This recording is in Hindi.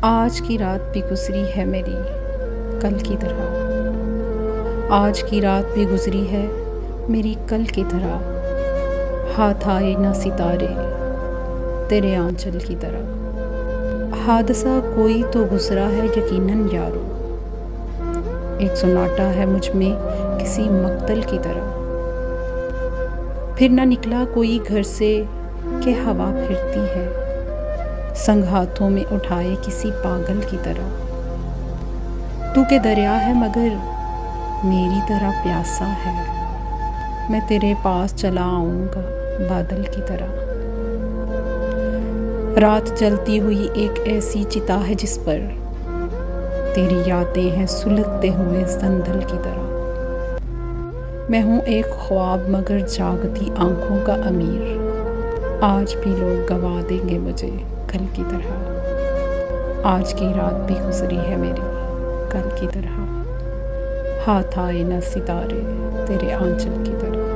आज की रात भी गुजरी है मेरी कल की तरह। आज की रात भी गुजरी है मेरी कल की तरह। हाथ आए ना सितारे तेरे आंचल की तरह। हादसा कोई तो गुजरा है यकीनन यारो। एक सुनाटा है मुझ में किसी मक्तल की तरह। फिर ना निकला कोई घर से कि हवा फिरती है, संग हाथों में उठाए किसी पागल की तरह। तू के दरिया है मगर मेरी तरह प्यासा है, मैं तेरे पास चला आऊँगा बादल की तरह। रात जलती हुई एक ऐसी चिता है जिस पर तेरी यादें हैं सुलगते हुए संदल की तरह। मैं हूँ एक ख्वाब मगर जागती आँखों का अमीर। आज भी लोग गवा देंगे मुझे कल की तरह। आज की रात भी गुजरी है मेरी कल की तरह। हाथ आए न सितारे तेरे आंचल की तरह।